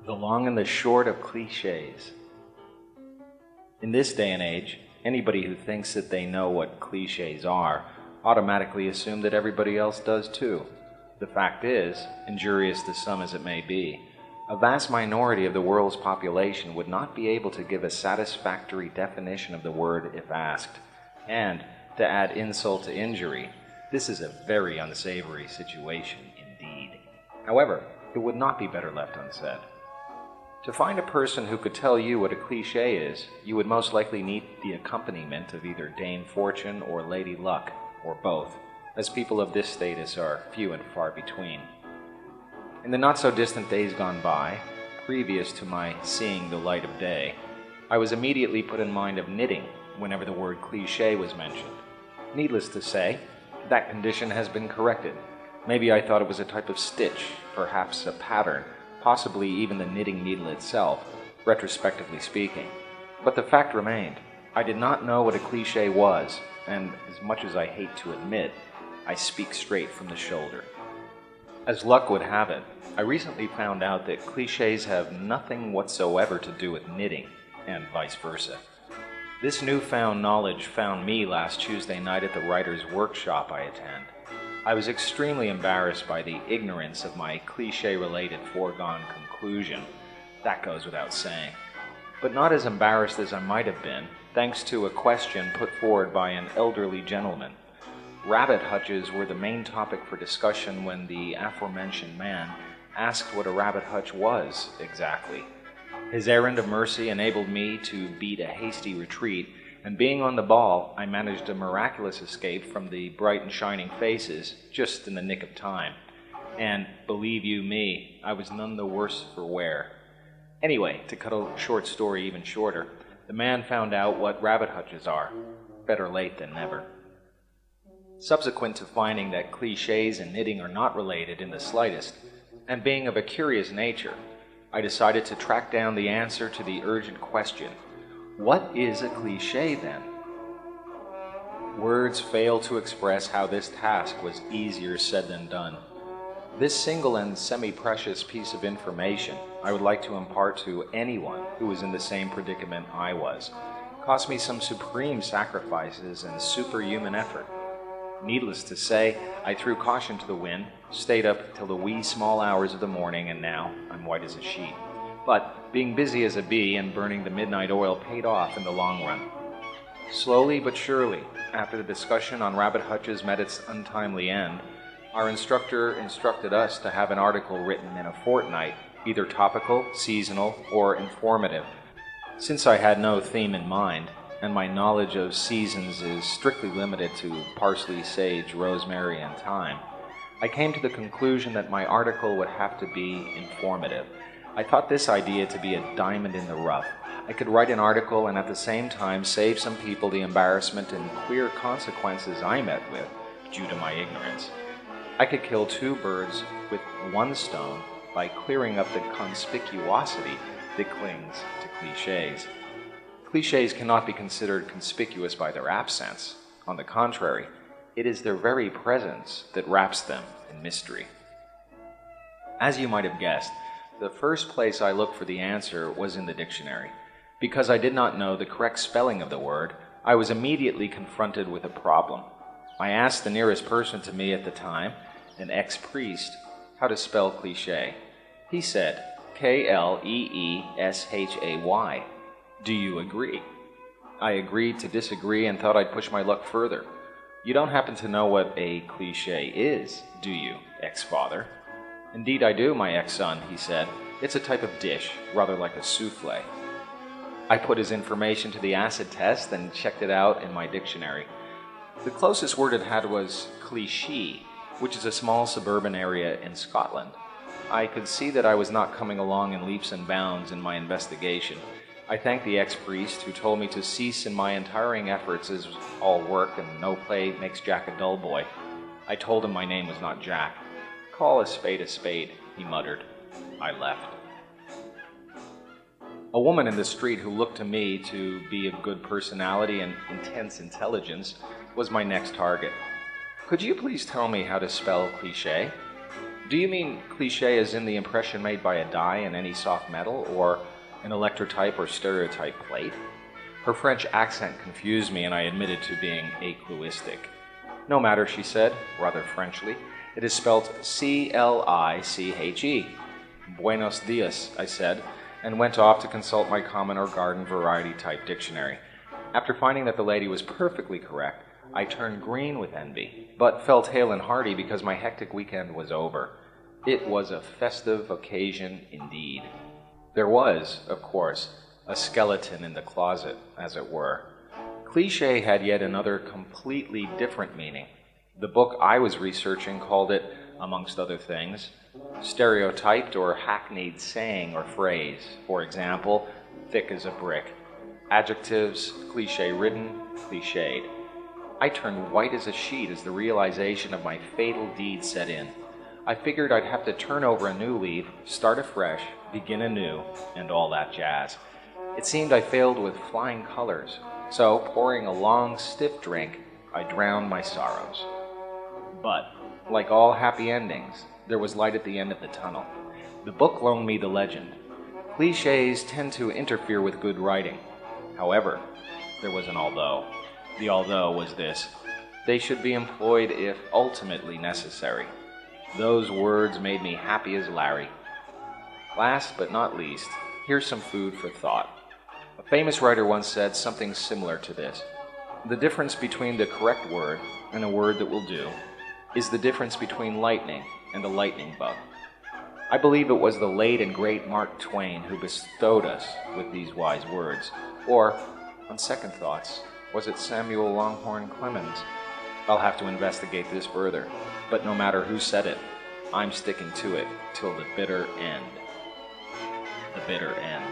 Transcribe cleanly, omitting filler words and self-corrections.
The long and the short of cliches. In this day and age, anybody who thinks that they know what cliches are automatically assume that everybody else does too. The fact is, injurious to some as it may be, a vast minority of the world's population would not be able to give a satisfactory definition of the word if asked. And, to add insult to injury, this is a very unsavory situation indeed. However, it would not be better left unsaid. To find a person who could tell you what a cliche is, you would most likely need the accompaniment of either Dame Fortune or Lady Luck, or both, as people of this status are few and far between. In the not-so-distant days gone by, previous to my seeing the light of day, I was immediately put in mind of knitting whenever the word cliché was mentioned. Needless to say, that condition has been corrected. Maybe I thought it was a type of stitch, perhaps a pattern, possibly even the knitting needle itself, retrospectively speaking. But the fact remained, I did not know what a cliché was, and as much as I hate to admit, I speak straight from the shoulder. As luck would have it, I recently found out that clichés have nothing whatsoever to do with knitting, and vice versa. This newfound knowledge found me last Tuesday night at the writer's workshop I attend. I was extremely embarrassed by the ignorance of my cliché-related foregone conclusion. That goes without saying. But not as embarrassed as I might have been, thanks to a question put forward by an elderly gentleman. Rabbit hutches were the main topic for discussion when the aforementioned man asked what a rabbit hutch was exactly. His errand of mercy enabled me to beat a hasty retreat, and being on the ball, I managed a miraculous escape from the bright and shining faces just in the nick of time. And, believe you me, I was none the worse for wear. Anyway, to cut a short story even shorter, the man found out what rabbit hutches are. Better late than never. Subsequent to finding that clichés and knitting are not related in the slightest, and being of a curious nature, I decided to track down the answer to the urgent question. What is a cliché, then? Words fail to express how this task was easier said than done. This single and semi-precious piece of information I would like to impart to anyone who was in the same predicament I was. Cost me some supreme sacrifices and superhuman effort. Needless to say, I threw caution to the wind, stayed up till the wee small hours of the morning, and now I'm white as a sheet. But being busy as a bee and burning the midnight oil paid off in the long run. Slowly but surely, after the discussion on rabbit hutches met its untimely end, our instructor instructed us to have an article written in a fortnight, either topical, seasonal, or informative. Since I had no theme in mind, and my knowledge of seasons is strictly limited to parsley, sage, rosemary, and thyme, I came to the conclusion that my article would have to be informative. I thought this idea to be a diamond in the rough. I could write an article and at the same time save some people the embarrassment and queer consequences I met with due to my ignorance. I could kill two birds with one stone by clearing up the conspicuosity that clings to clichés. Clichés cannot be considered conspicuous by their absence. On the contrary, it is their very presence that wraps them in mystery. As you might have guessed, the first place I looked for the answer was in the dictionary. Because I did not know the correct spelling of the word, I was immediately confronted with a problem. I asked the nearest person to me at the time, an ex-priest, how to spell cliché. He said, K-L-E-E-S-H-A-Y. Do you agree? I agreed to disagree and thought I'd push my luck further. You don't happen to know what a cliché is, do you, ex-father? Indeed I do, my ex-son, he said. It's a type of dish, rather like a soufflé. I put his information to the acid test and checked it out in my dictionary. The closest word it had was cliché, which is a small suburban area in Scotland. I could see that I was not coming along in leaps and bounds in my investigation. I thanked the ex-priest who told me to cease in my untiring efforts as all work and no play makes Jack a dull boy. I told him my name was not Jack. Call a spade, he muttered. I left. A woman in the street who looked to me to be of good personality and intense intelligence was my next target. Could you please tell me how to spell cliché? Do you mean cliché as in the impression made by a die in any soft metal, or an electrotype or stereotype plate? Her French accent confused me, and I admitted to being acluistic. No matter, she said, rather Frenchly. It is spelt C-L-I-C-H-E. Buenos dias, I said, and went off to consult my common or garden variety type dictionary. After finding that the lady was perfectly correct, I turned green with envy, but felt hale and hearty because my hectic weekend was over. It was a festive occasion indeed. There was, of course, a skeleton in the closet, as it were. Cliché had yet another completely different meaning. The book I was researching called it, amongst other things, stereotyped or hackneyed saying or phrase. For example, thick as a brick. Adjectives, cliche-ridden, cliched. I turned white as a sheet as the realization of my fatal deed set in. I figured I'd have to turn over a new leaf, start afresh, begin anew, and all that jazz. It seemed I failed with flying colors, so pouring a long, stiff drink, I drowned my sorrows. But, like all happy endings, there was light at the end of the tunnel. The book loaned me the legend. Cliches tend to interfere with good writing. However, there was an although. The although was this: they should be employed if ultimately necessary. Those words made me happy as Larry. Last but not least, here's some food for thought. A famous writer once said something similar to this. The difference between the correct word and a word that will do is the difference between lightning and a lightning bug. I believe it was the late and great Mark Twain who bestowed us with these wise words. Or, on second thoughts, was it Samuel Longhorn Clemens? I'll have to investigate this further, but no matter who said it, I'm sticking to it till the bitter end. The bitter end.